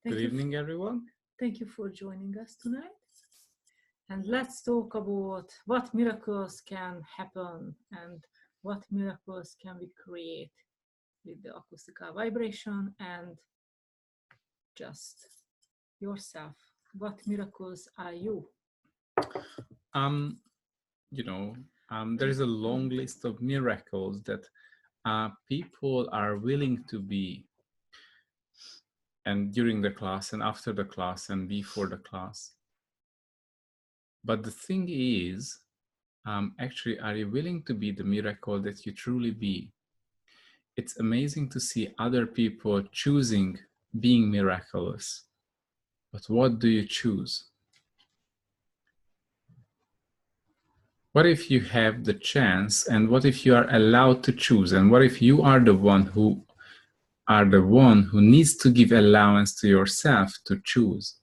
Good evening, everyone. Thank you for joining us tonight. And let's talk about what miracles can happen and what miracles can we create with the acoustical vibration and just yourself. What miracles are you? There is a long list of miracles that people are willing to be, and during the class and after the class and before the class. But the thing is, actually, are you willing to be the miracle that you truly be? It's amazing to see other people choosing being miraculous. But what do you choose? What if you have the chance, and what if you are allowed to choose? And what if you are the one who needs to give allowance to yourself to choose?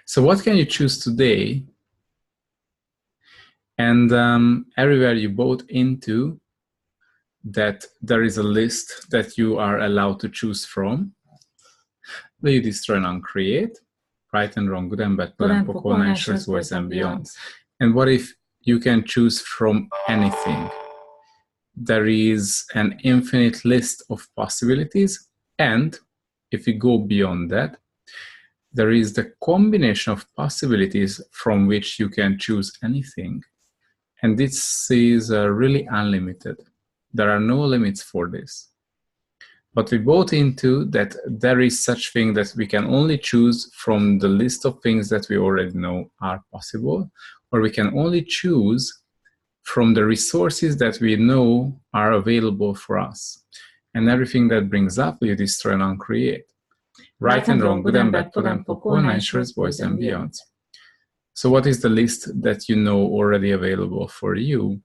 So what can you choose today? And everywhere you vote into, that there is a list that you are allowed to choose from. Will you destroy and uncreate? Right and wrong, good and bad, good and pokol, nations, voice and beyond. And what if you can choose from anything? There is an infinite list of possibilities, and if you go beyond that, there is the combination of possibilities from which you can choose anything. And this is really unlimited. There are no limits for this. But we both into that there is such thing that we can only choose from the list of things that we already know are possible, or we can only choose from the resources that we know are available for us. And everything that brings up, you destroy and uncreate. Right and wrong, good and bad, good and pokol, nine shorts, voice and beyond. So what is the list that you know already available for you?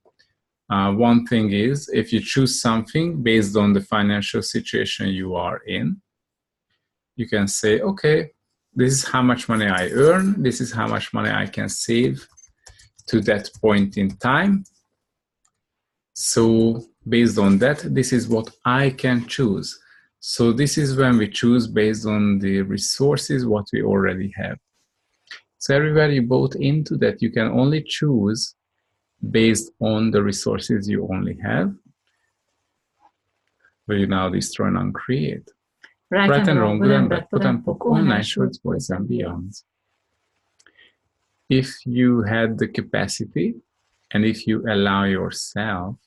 One thing is, if you choose something based on the financial situation you are in, you can say, okay, this is how much money I earn, this is how much money I can save to that point in time. So based on that, this is what I can choose. So this is when we choose based on the resources, what we already have. So everywhere you vote into that, you can only choose based on the resources you only have. Will you now destroy and uncreate? Right and wrong, good and bad, put and pokol, nine shorts, voice and beyond. If you had the capacity, and if you allow yourself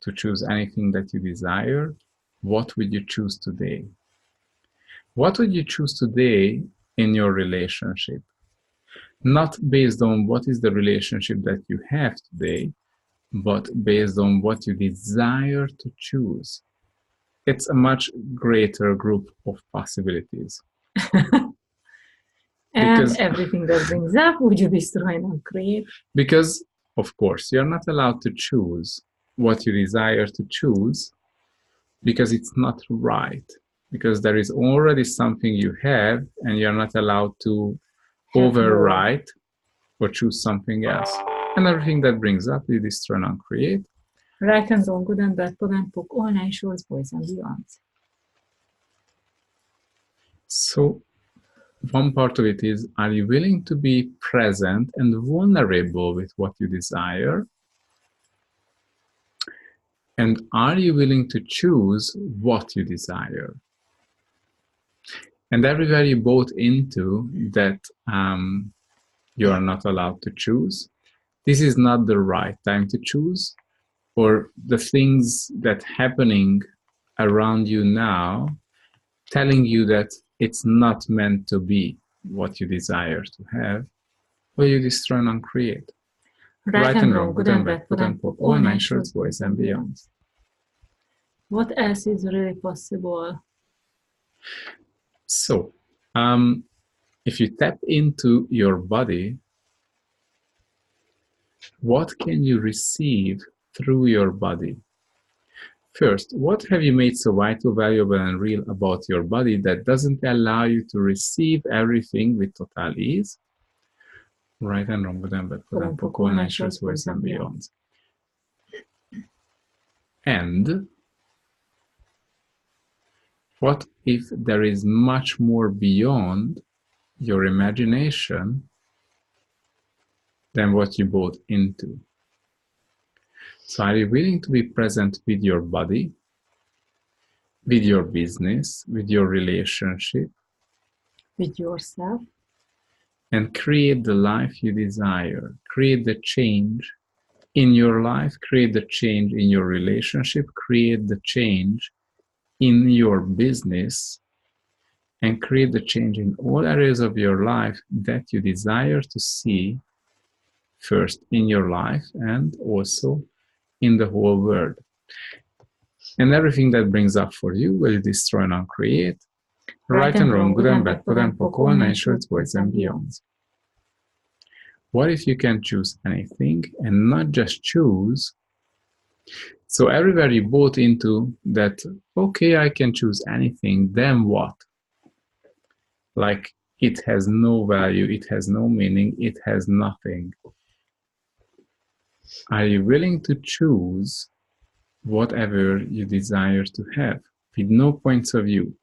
to choose anything that you desire, what would you choose today? What would you choose today in your relationship? Not based on what is the relationship that you have today, but based on what you desire to choose. It's a much greater group of possibilities. And everything that brings up, would you destroy and uncreate? Because, of course, you're not allowed to choose what you desire to choose, because it's not right. Because there is already something you have, and you're not allowed to overwrite or choose something else. And everything that brings up, you destroy and uncreate. Right and wrong, good and bad, put and pokol, nine shorts, voice and beyond. So one part of it is, are you willing to be present and vulnerable with what you desire? And are you willing to choose what you desire? And everywhere you vote into that you are not allowed to choose, this is not the right time to choose, or the things that happening around you now telling you that it's not meant to be what you desire to have, will you destroy and uncreate? Right and wrong, good and bad, put and pokol, nine shorts, voice and beyond. What else is really possible? So, if you tap into your body, what can you receive through your body? First, what have you made so vital, valuable, and real about your body that doesn't allow you to receive everything with total ease? Right and wrong, good and bad, put and pokol, nine shorts, voice and beyond. What if there is much more beyond your imagination than what you bought into? So are you willing to be present with your body, with your business, with your relationship, with yourself, and create the life you desire? Create the change in your life, create the change in your relationship, create the change in your business, and create the change in all areas of your life that you desire to see first in your life and also in the whole world. And everything that brings up for you will destroy and uncreate, right and wrong, good and bad, good and pokol, nine shorts, boys and beyonds. What if you can choose anything and not just choose? So everywhere you bought into that, okay, I can choose anything, then what? Like it has no value, it has no meaning, it has nothing. Are you willing to choose whatever you desire to have with no points of view,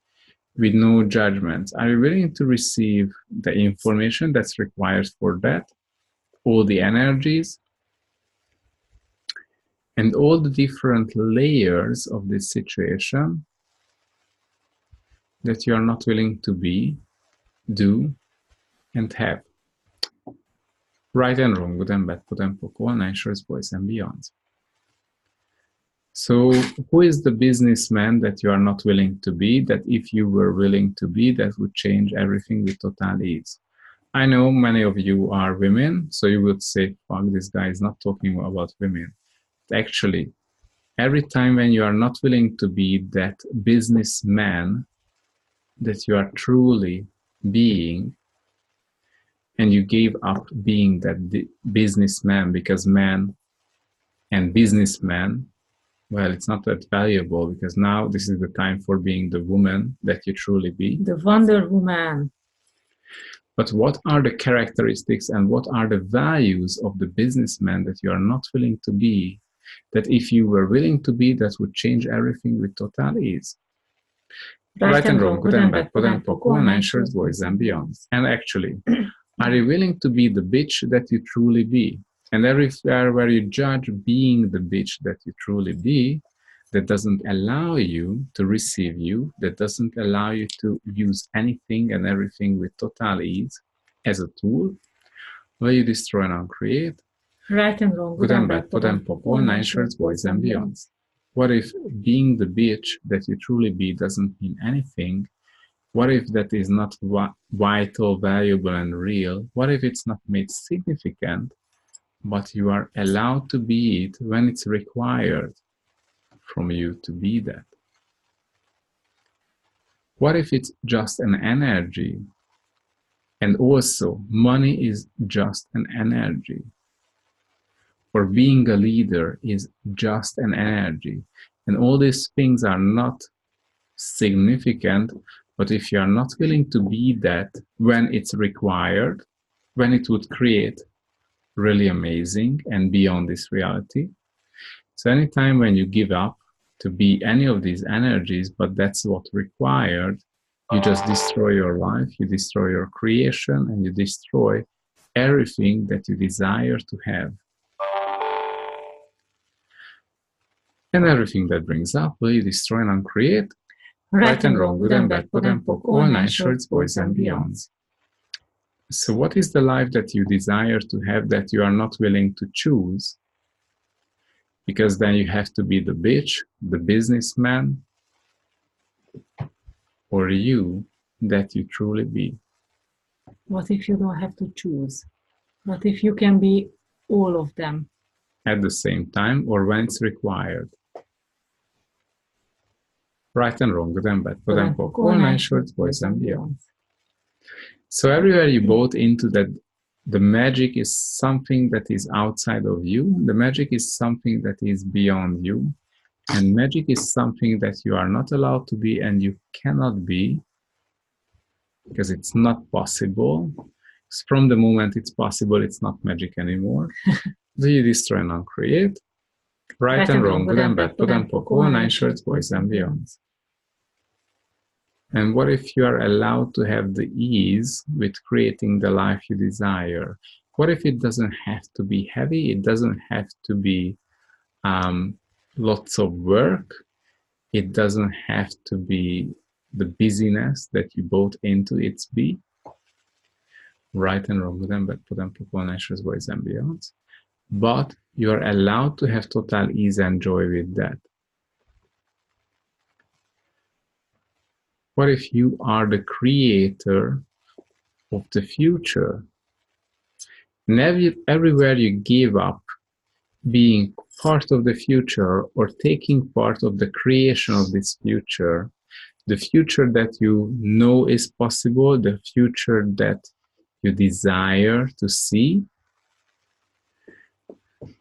with no judgments? Are you willing to receive the information that's required for that, all the energies, and all the different layers of this situation that you are not willing to be, do, and have? Right and wrong, good and bad, put and pokol, nine shorts, boys and beyonds. So who is the businessman that you are not willing to be, that if you were willing to be, that would change everything with total ease? I know many of you are women, so you would say, fuck, this guy is not talking about women. Actually, every time when you are not willing to be that businessman that you are truly being, and you gave up being that businessman because man and businessman, well, it's not that valuable because now this is the time for being the woman that you truly be. the Wonder Woman. But what are the characteristics and what are the values of the businessman that you are not willing to be, that if you were willing to be, that would change everything with total ease? Right and wrong, good and bad, put and pokol, nine shorts, boys and beyonds. And actually, are you willing to be the bitch that you truly be? And everywhere where you judge being the bitch that you truly be, that doesn't allow you to receive you, that doesn't allow you to use anything and everything with total ease as a tool, will you destroy and uncreate? Right and wrong, Good and bad, put and pokol, nine shorts, boys and beyonds. What if being the bitch that you truly be doesn't mean anything? What if that is not vital, valuable, and real? What if it's not made significant, but you are allowed to be it when it's required from you to be that? What if it's just an energy? And also, money is just an energy. Or being a leader is just an energy. And all these things are not significant, but if you are not willing to be that when it's required, when it would create really amazing and beyond this reality. So anytime when you give up to be any of these energies, but that's what required, you just destroy your life, you destroy your creation, and you destroy everything that you desire to have. And everything that brings up, will you destroy and uncreate? Right and wrong, good and bad, put and pokol, nine shorts, boys and beyonds. So what is the life that you desire to have that you are not willing to choose? Because then you have to be the bitch, the businessman, or you that you truly be. What if you don't have to choose? What if you can be all of them? At the same time, or when it's required. Right and wrong, good and bad, put and pokol, nine shorts, boys and beyonds. So everywhere you bought into that the magic is something that is outside of you, the magic is something that is beyond you, and magic is something that you are not allowed to be and you cannot be because it's not possible. So from the moment it's possible, it's not magic anymore. Do you destroy and uncreate? Right and wrong, good and bad, put and pokol, nine shorts, boys and beyonds. And what if you are allowed to have the ease with creating the life you desire? What if it doesn't have to be heavy? It doesn't have to be lots of work. It doesn't have to be the busyness that you bought into its be. Right and wrong, good and bad, put and put, nature's voice and beyond. But you are allowed to have total ease and joy with that. What if you are the creator of the future? And everywhere you give up being part of the future or taking part of the creation of this future, the future that you know is possible, the future that you desire to see,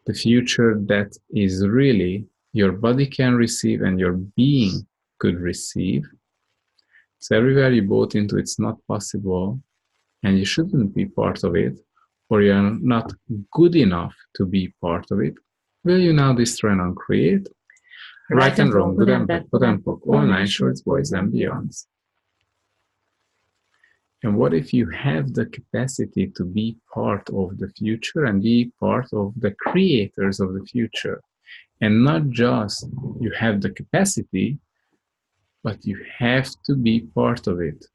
the future that is really your body can receive and your being could receive. So everywhere you bought into it's not possible and you shouldn't be part of it, or you're not good enough to be part of it, will you now destroy and uncreate? Right and wrong, good and bad, put and poke, all nine shorts, boys and beyonds. And what if you have the capacity to be part of the future and be part of the creators of the future? And not just you have the capacity, but you have to be part of it.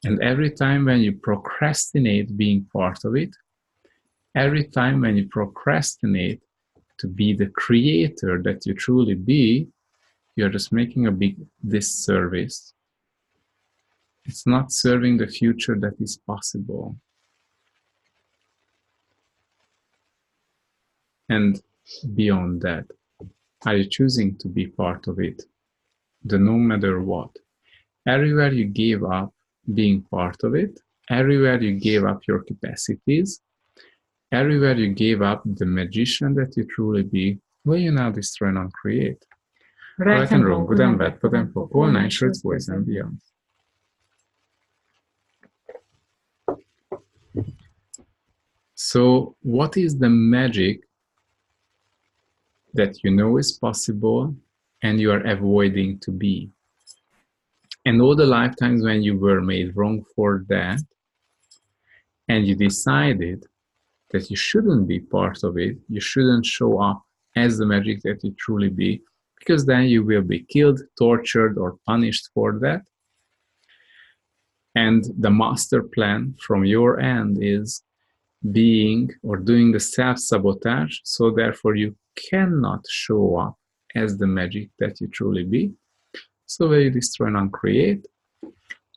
And every time when you procrastinate being part of it, every time when you procrastinate to be the creator that you truly be, you're just making a big disservice. It's not serving the future that is possible. And beyond that, are you choosing to be part of it? The no matter what. Everywhere you gave up being part of it, everywhere you gave up your capacities, everywhere you gave up the magician that you truly be, will you now destroy and uncreate? Right and wrong, good and bad, put and poke, all nine shorts, boys and beyond. So what is the magic that you know is possible and you are avoiding to be? And all the lifetimes when you were made wrong for that, and you decided that you shouldn't be part of it, you shouldn't show up as the magic that you truly be, because then you will be killed, tortured, or punished for that. And the master plan from your end is being or doing the self-sabotage, so therefore you cannot show up as the magic that you truly be. So will you destroy and uncreate?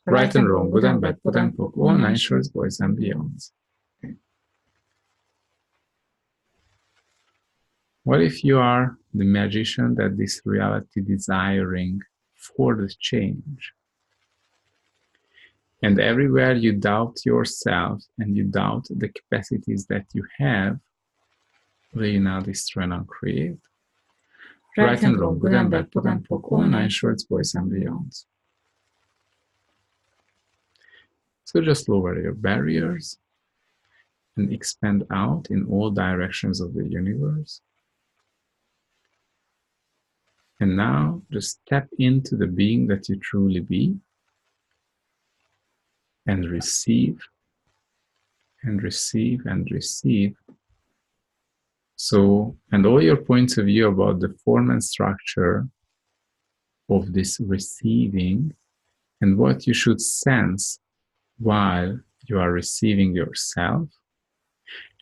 Right and wrong, good and bad, put and poke, all nine shorts, boys and beyonds. What if you are the magician that this reality desiring for the change? And everywhere you doubt yourself and you doubt the capacities that you have, will you now destroy and uncreate? Right and wrong, good and bad, put and poke, all nine shorts, boys and beyonds. So just lower your barriers and expand out in all directions of the universe. And now just step into the being that you truly be and receive and receive and receive. So, and all your points of view about the form and structure of this receiving and what you should sense while you are receiving yourself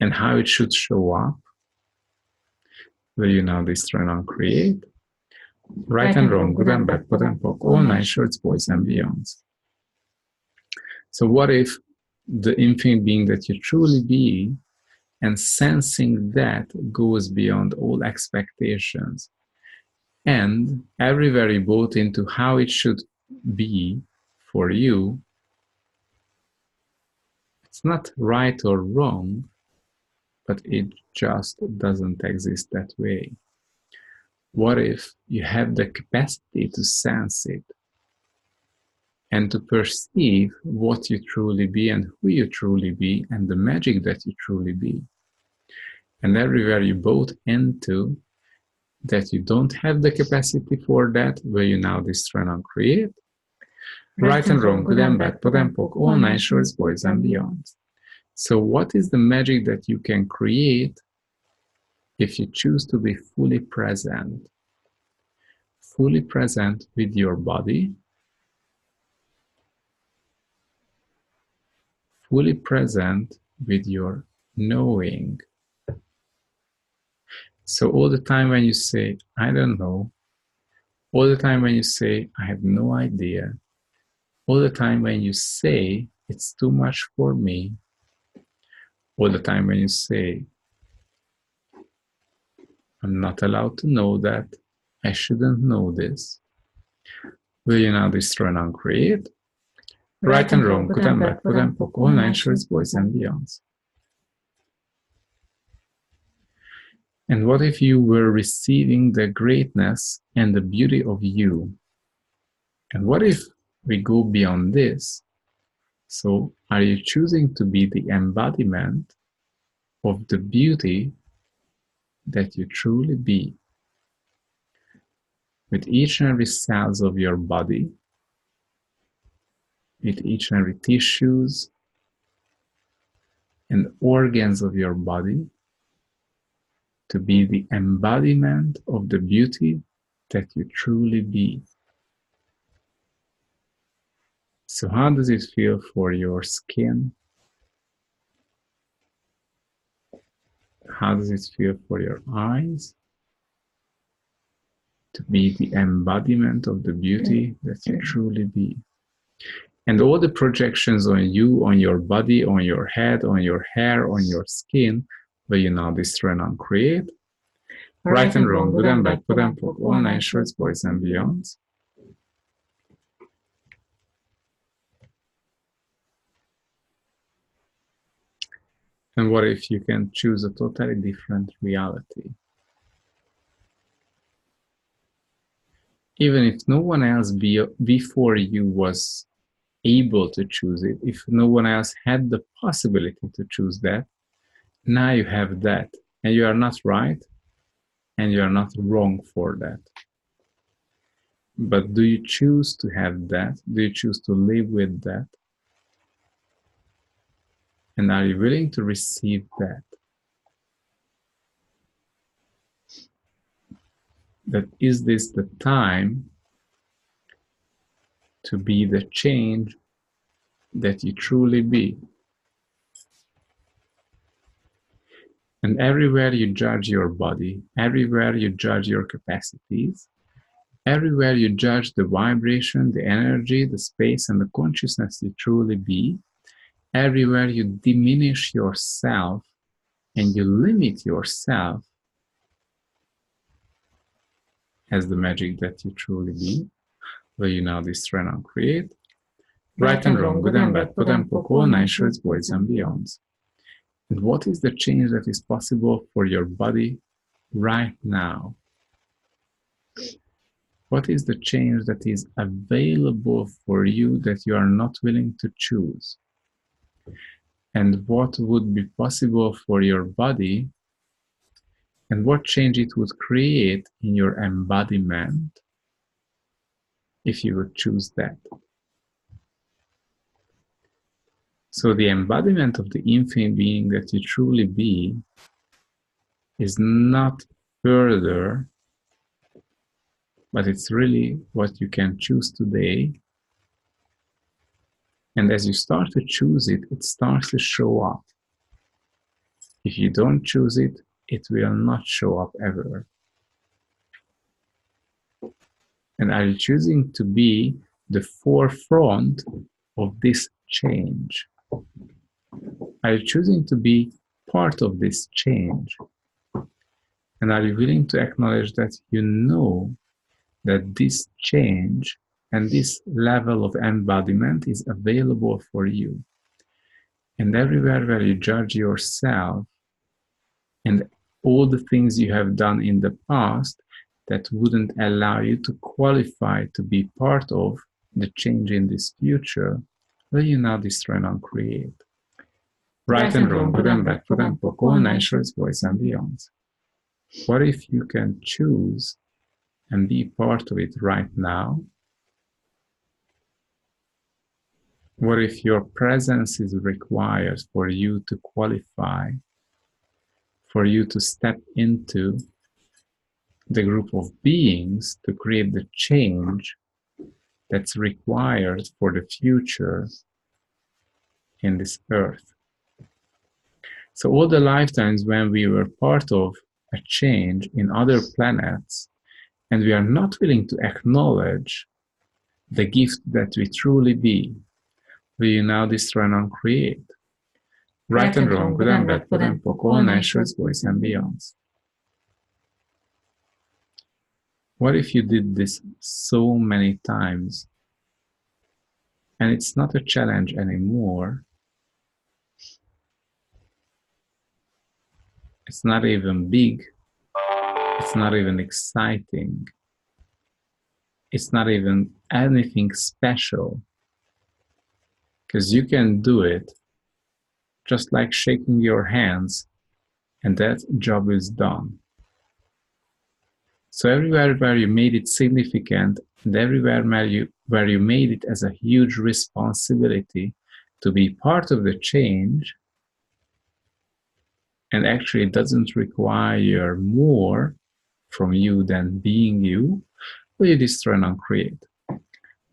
and how it should show up, will you now destroy and uncreate? Right and wrong, good and bad, put and poke, all nine shorts, boys and beyonds. So what if the infinite being that you truly be and sensing that goes beyond all expectations, and everywhere you bought into how it should be for you, it's not right or wrong, but it just doesn't exist that way. What if you have the capacity to sense it and to perceive what you truly be and who you truly be and the magic that you truly be? And everywhere you bought into, that you don't have the capacity for that, will you now destroy and uncreate? Right and wrong, good and bad, POD and POC, all nine shorts, boys and beyond. So what is the magic that you can create if you choose to be fully present? Fully present with your body, fully present with your knowing. So all the time when you say, I don't know, all the time when you say, I have no idea, all the time when you say, it's too much for me, all the time when you say, I'm not allowed to know that, I shouldn't know this, will you now destroy and uncreate? Right and wrong, good and bad, POD and POC, all nine shorts, boys and beyonds. And what if you were receiving the greatness and the beauty of you? And what if we go beyond this? So are you choosing to be the embodiment of the beauty that you truly be? With each and every cells of your body, with each and every tissues and organs of your body, to be the embodiment of the beauty that you truly be. So how does it feel for your skin? How does it feel for your eyes? To be the embodiment of the beauty that you truly be. And all the projections on you, on your body, on your head, on your hair, on your skin, will you now destroy and uncreate? Right and wrong, good and bad, POD and POC, all nine shorts, boys and beyonds. And what if you can choose a totally different reality? Even if no one else before you was able to choose it, if no one else had the possibility to choose that, now you have that, and you are not right, and you are not wrong for that. But do you choose to have that? Do you choose to live with that? And are you willing to receive that? That is this the time to be the change that you truly be? And everywhere you judge your body, everywhere you judge your capacities, everywhere you judge the vibration, the energy, the space, and the consciousness you truly be, everywhere you diminish yourself and you limit yourself as the magic that you truly be, will you now destroy and create? Right and wrong, good and bad, POD and POC, all nine shorts, boys and beyonds. And what is the change that is possible for your body right now? What is the change that is available for you that you are not willing to choose? And what would be possible for your body? And what change it would create in your embodiment if you would choose that? So the embodiment of the infinite being that you truly be is not further, but it's really what you can choose today. And as you start to choose it, it starts to show up. If you don't choose it, it will not show up ever. And are you choosing to be the forefront of this change? Are you choosing to be part of this change? And are you willing to acknowledge that you know that this change and this level of embodiment is available for you? And everywhere where you judge yourself and all the things you have done in the past that wouldn't allow you to qualify to be part of the change in this future, will you now destroy and uncreate? Right and wrong, good and bad, POD and POC, all nine shorts, boys and beyonds. What if you can choose and be part of it right now? What if your presence is required for you to qualify, for you to step into the group of beings to create the change that's required for the future in this earth? So all the lifetimes when we were part of a change in other planets, and we are not willing to acknowledge the gift that we truly be, will you now destroy and uncreate? Right and wrong, good and bad, good and poor, all nations, boys and beyonds. What if you did this so many times and it's not a challenge anymore? It's not even big. It's not even exciting. It's not even anything special. Because you can do it just like shaking your hands, and that job is done. So everywhere where you made it significant, and everywhere where you made it as a huge responsibility to be part of the change, and actually it doesn't require more from you than being you, will you destroy and uncreate?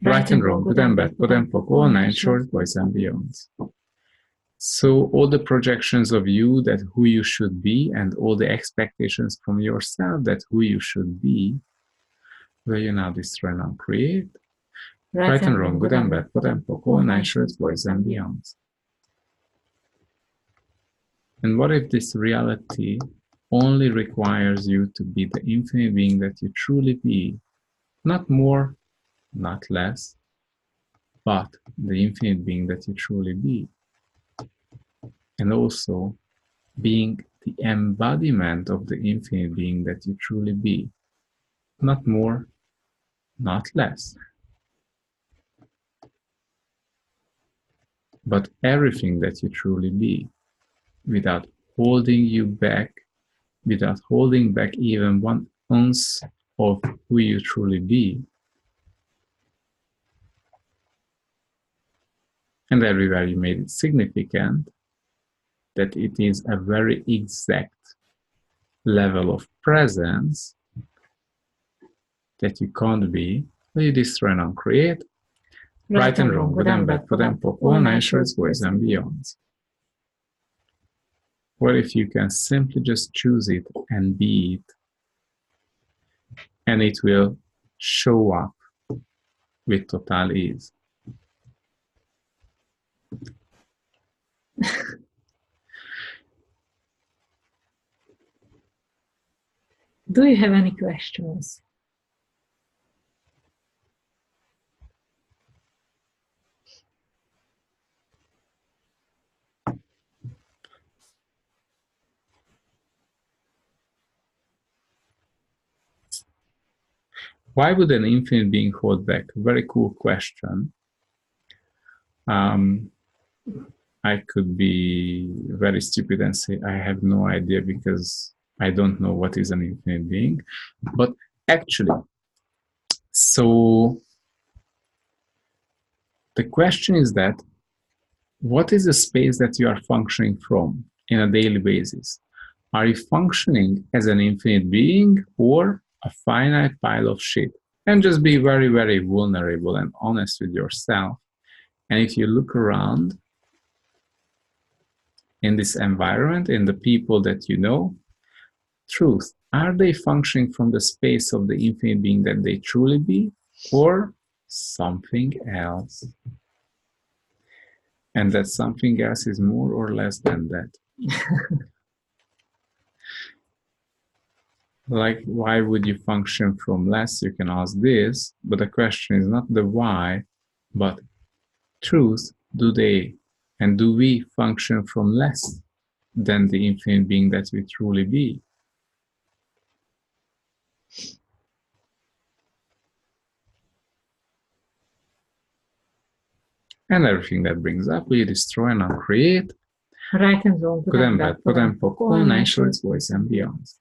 Right and wrong, good and bad, good and poor, all nine shorts, boys and beyonds. So all the projections of you that who you should be and all the expectations from yourself that who you should be, will you now destroy and uncreate? Right and wrong, good and bad, good and poor, all nine shorts, boys and beyonds. And what if this reality only requires you to be the infinite being that you truly be? Not more, not less, but the infinite being that you truly be. And also being the embodiment of the infinite being that you truly be. Not more, not less, but everything that you truly be, without holding you back, without holding back even 1 ounce of who you truly be. And everywhere you made it significant that it is a very exact level of presence that you can't be, you destroy and uncreate, right and wrong, good and bad, good and poor, all nine shorts, boys and beyonds. What if you can simply just choose it and be it, and it will show up with total ease? Do you have any questions? Why would an infinite being hold back? Very cool question. I could be very stupid and say I have no idea because I don't know what is an infinite being. But actually, so the question is that what is the space that you are functioning from in a daily basis? Are you functioning as an infinite being or a finite pile of shit? And just be very, very vulnerable and honest with yourself. And if you look around in this environment, in the people that you know, truth, are they functioning from the space of the infinite being that they truly be, or something else? And that something else is more or less than that. Like, why would you function from less? You can ask this, but the question is not the why, but truth, do they and do we function from less than the infinite being that we truly be? And everything that brings up, we destroy and uncreate. Right and wrong, good and bad, good and poor, all nine shorts, boys and beyonds.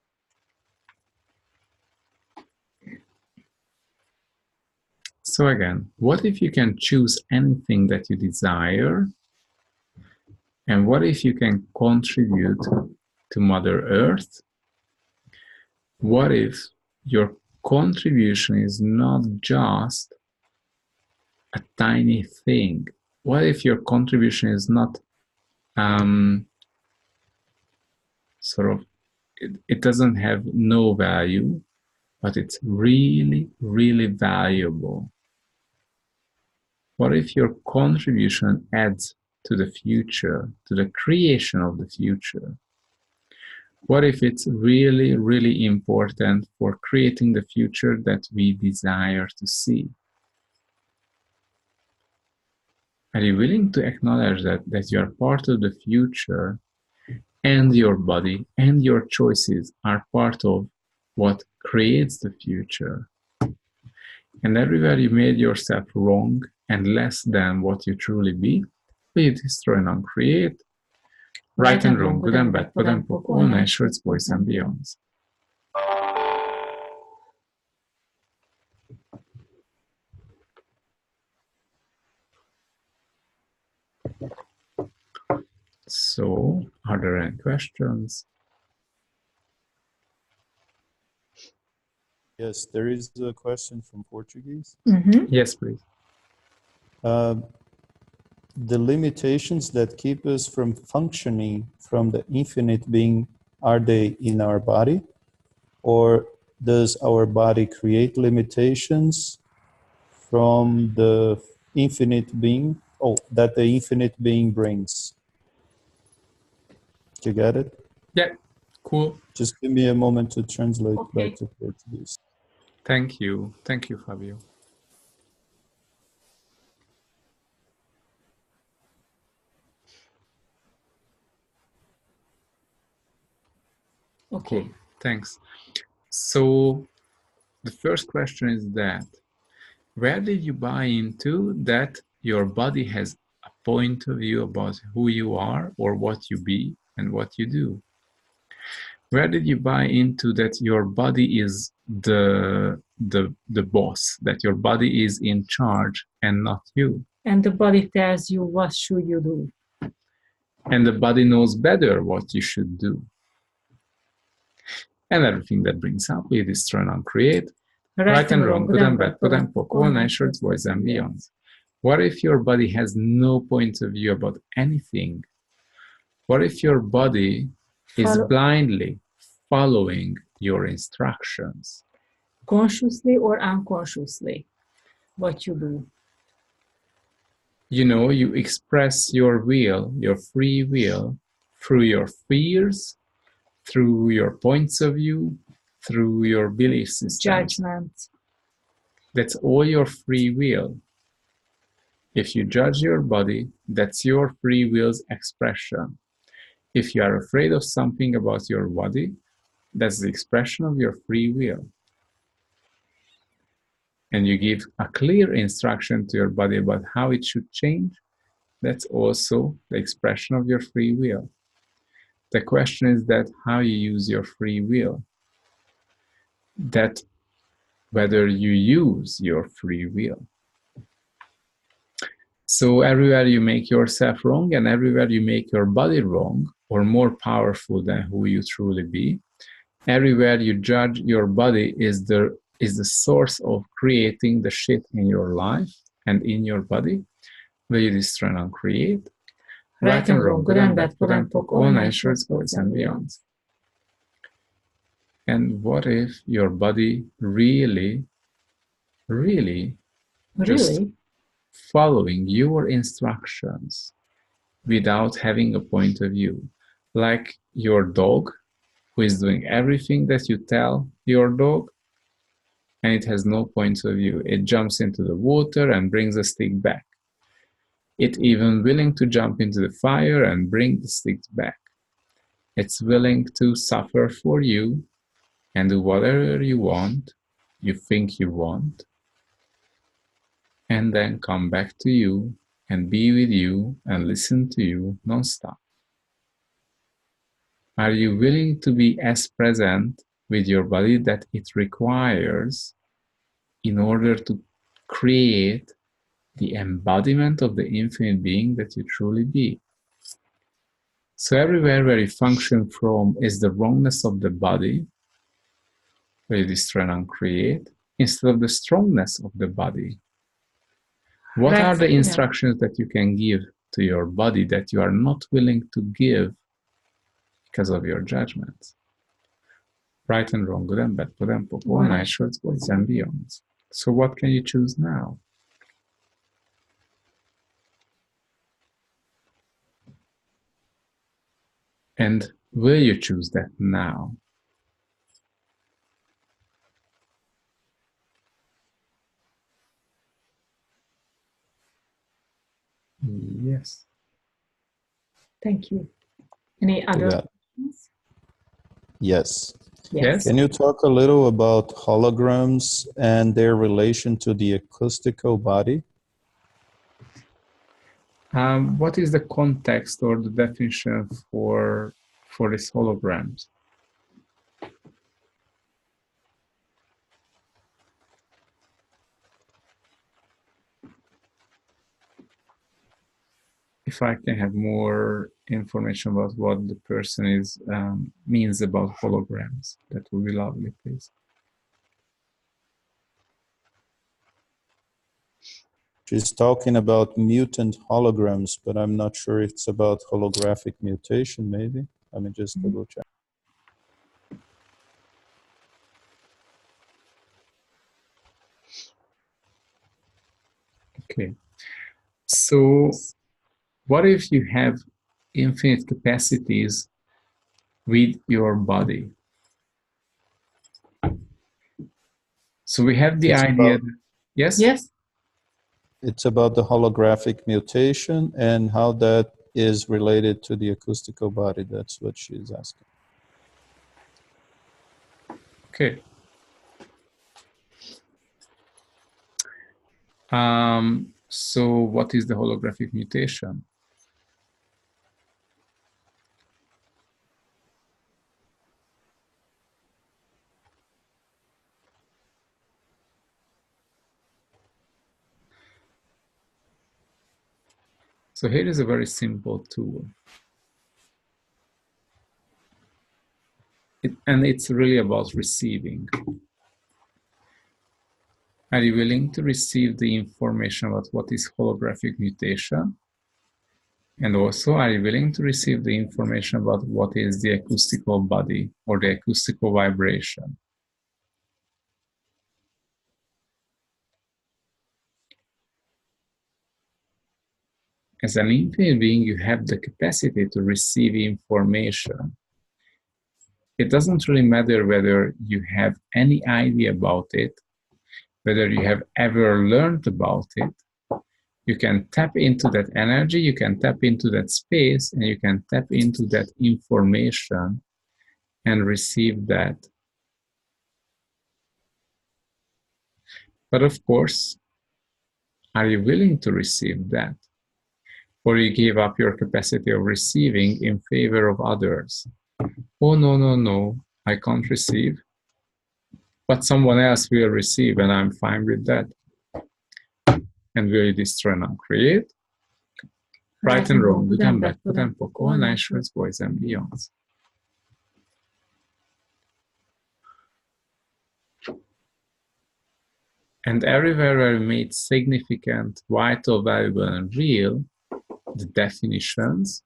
So again, what if you can choose anything that you desire? And what if you can contribute to Mother Earth? What if your contribution is not just a tiny thing? What if your contribution is not sort of, it doesn't have no value, but it's really, really valuable? What if your contribution adds to the future, to the creation of the future? What if it's really, really important for creating the future that we desire to see? Are you willing to acknowledge that you are part of the future, and your body and your choices are part of what creates the future? And everywhere you made yourself wrong and less than what you truly be, will you destroy and uncreate? Right and wrong, good and bad, pod and poc, all nice shorts, boys and beyonds. So, are there any questions? Yes, there is a question from Portuguese. Yes, please. The limitations that keep us from functioning from the infinite being, are they in our body? Or does our body create limitations from the infinite being, that the infinite being brings? You get it? Yeah, cool. Just give me a moment to translate Okay. back to Portuguese. Thank you. Thank you, Fabio. Okay. Thanks. So the first question is that, where did you buy into that your body has a point of view about who you are or what you be and what you do? Where did you buy into that your body is the boss, that your body is in charge and not you? And the body tells you what should you do. And the body knows better what you should do. And everything that brings up, we destroy and uncreate. Right and wrong, good and bad, pod and poc, all nice shorts, boys and beyonds. What if your body has no point of view about anything? What if your body is blindly following your instructions? Consciously or unconsciously, what you do. You know, you express your will, your free will, through your fears, through your points of view, through your belief systems. Judgment. That's all your free will. If you judge your body, that's your free will's expression. If you are afraid of something about your body, that's the expression of your free will. And you give a clear instruction to your body about how it should change, that's also the expression of your free will. The question is that how you use your free will. That whether you use your free will. So everywhere you make yourself wrong and everywhere you make your body wrong or more powerful than who you truly be, everywhere you judge your body is the source of creating the shit in your life and in your body, where you destroy and uncreate. Right and wrong, good and bad, pod and poc, all nice shorts, boys and beyonds. And what if your body really just following your instructions without having a point of view? Like your dog, who is doing everything that you tell your dog, and it has no point of view. It jumps into the water and brings the stick back. It's even willing to jump into the fire and bring the sticks back. It's willing to suffer for you and do whatever you want, you think you want, and then come back to you and be with you and listen to you non-stop. Are you willing to be as present with your body that it requires in order to create the embodiment of the infinite being that you truly be. So everywhere where you function from is the wrongness of the body, where you destroy and uncreate, instead of the strongness of the body. What are the instructions that you can give to your body that you are not willing to give because of your judgments? Right and wrong, good and bad, good and poor, nice shorts, boys and beyonds. So what can you choose now? And will you choose that now? Yes. Thank you. Any other questions? Yes. Yes. Can you talk a little about holograms and their relation to the acoustical body? What is the context or the definition for these holograms? If I can have more information about what the person is means about holograms, that would be lovely, please. She's talking about mutant holograms, but I'm not sure it's about holographic mutation, maybe. Let me just double check. Okay. So what if you have infinite capacities with your body? So we have the idea that, yes? Yes. It's about the holographic mutation and how that is related to the acoustical body. That's what she's asking. Okay. So what is the holographic mutation? So here is a very simple tool. And it's really about receiving. Are you willing to receive the information about what is holographic mutation? And also, are you willing to receive the information about what is the acoustical body or the acoustical vibration? As an infinite being, you have the capacity to receive information. It doesn't really matter whether you have any idea about it, whether you have ever learned about it. You can tap into that energy, you can tap into that space, and you can tap into that information and receive that. But of course, are you willing to receive that? Or you give up your capacity of receiving in favor of others? Oh, no, no, no, I can't receive. But someone else will receive, and I'm fine with that. And will you destroy and uncreate? Right and wrong, good and bad, good and poor, all nice shorts, boys and beyonds. And everywhere where we made significant, vital, valuable, and real, the definitions,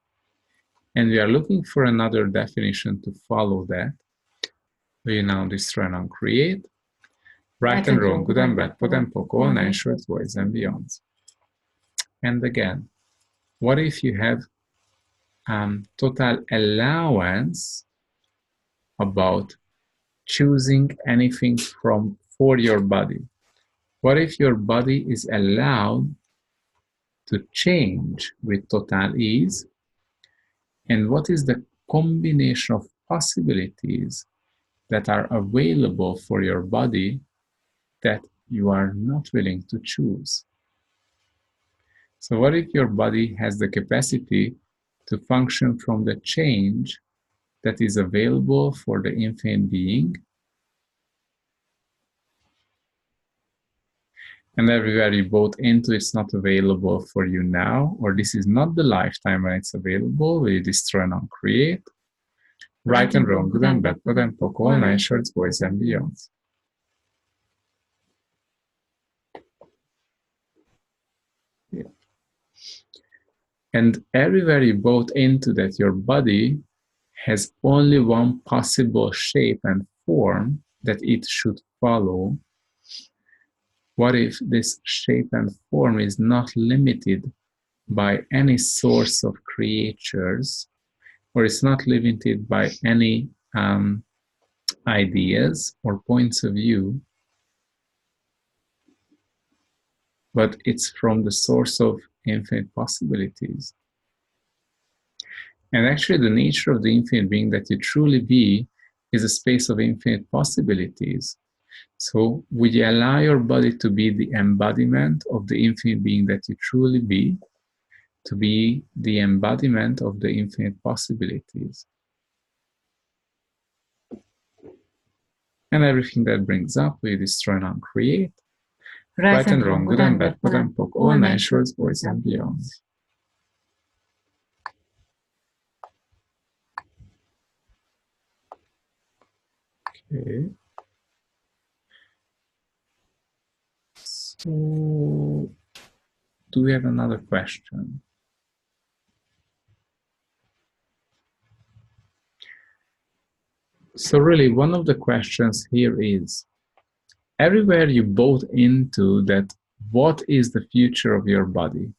and we are looking for another definition to follow that, we now destroy and uncreate, right and wrong, good and bad, good and poor, all nice shorts, boys and beyonds. And again, what if you have total allowance about choosing anything for your body? What if your body is allowed to change with total ease? And what is the combination of possibilities that are available for your body that you are not willing to choose? So what if your body has the capacity to function from the change that is available for the infinite being? And everywhere you bought into, it's not available for you now, or this is not the lifetime when it's available, where you destroy and uncreate. Right and wrong, good and bad, good and pokol, nine shorts, boys and beyonds. Yeah. And everywhere you bought into that your body has only one possible shape and form that it should follow. What if this shape and form is not limited by any source of creatures, or it's not limited by any ideas or points of view, but it's from the source of infinite possibilities? And actually, the nature of the infinite being that you truly be is a space of infinite possibilities. So would you allow your body to be the embodiment of the infinite being that you truly be, to be the embodiment of the infinite possibilities? And everything that brings up, we destroy and uncreate. Right and wrong, good and bad, put and poke, all nine shorts, boys and beyonds. Okay. So, do we have another question? So really, one of the questions here is, everywhere you bought into that, what is the future of your body?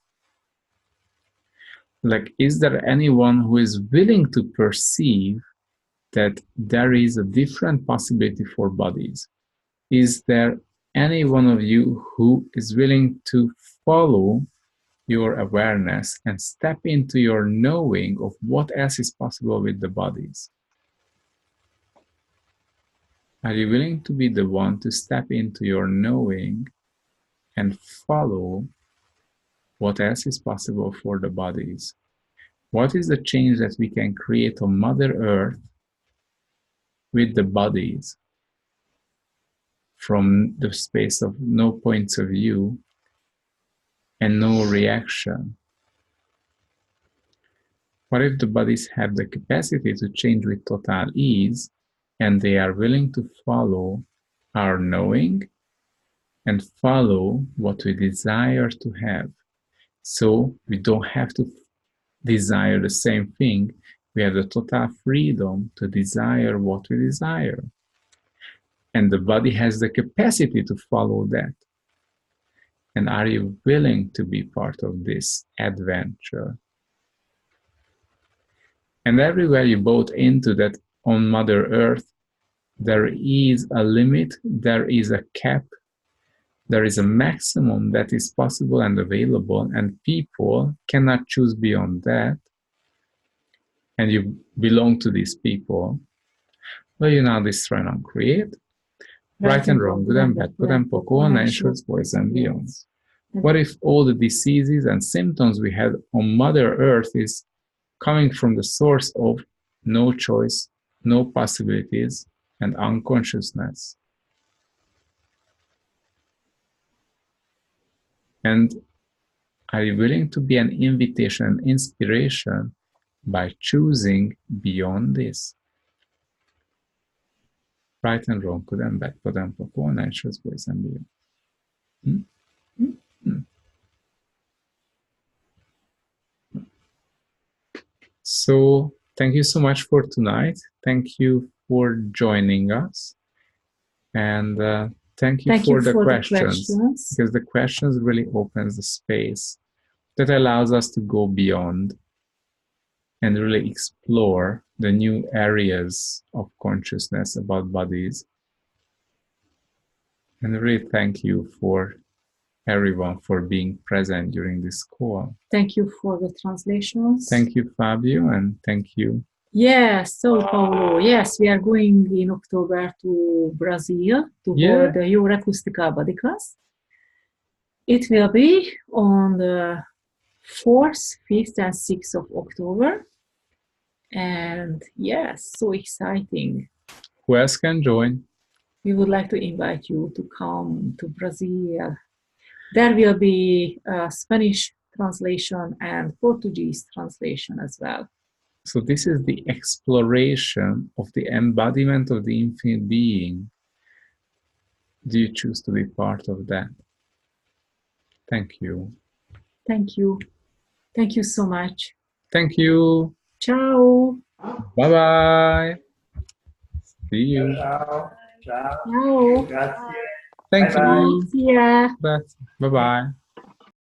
Like, is there anyone who is willing to perceive that there is a different possibility for bodies? Is there any one of you who is willing to follow your awareness and step into your knowing of what else is possible with the bodies? Are you willing to be the one to step into your knowing and follow what else is possible for the bodies? What is the change that we can create on Mother Earth with the bodies from the space of no points of view and no reaction? What if the bodies have the capacity to change with total ease, and they are willing to follow our knowing and follow what we desire to have? So we don't have to desire the same thing. We have the total freedom to desire what we desire. And the body has the capacity to follow that. And are you willing to be part of this adventure? And everywhere you bought into that on Mother Earth, there is a limit, there is a cap, there is a maximum that is possible and available, and people cannot choose beyond that. And you belong to these people. Well, you now destroy and uncreate. Right and wrong, good and bad, put and poke, all nine shorts, boys and beyonds. What if all the diseases and symptoms we had on Mother Earth is coming from the source of no choice, no possibilities, and unconsciousness? And are you willing to be an invitation and inspiration by choosing beyond this? Right and wrong, good and bad, put and poke, all nine shorts, boys and beyonds. So thank you so much for tonight. Thank you for joining us. And thank you for the questions, because the questions really opens the space that allows us to go beyond and really explore the new areas of consciousness about bodies. And really thank you for everyone for being present during this call. Thank you for the translations. Thank you, Fabio, and thank you. Yes, so Paulo, yes, we are going in October to Brazil to hold your acoustical body class. It will be on the 4th, 5th, and 6th of October. And yes, so exciting. Who else can join? We would like to invite you to come to Brazil. There will be a Spanish translation and Portuguese translation as well. So this is the exploration of the embodiment of the infinite being. Do you choose to be part of that? Thank you. Thank you. Thank you so much. Thank you. Ciao. Bye-bye. See you. Ciao. Ciao. Ciao. Grazie. Thank Bye-bye. you. Yeah. Bye-bye.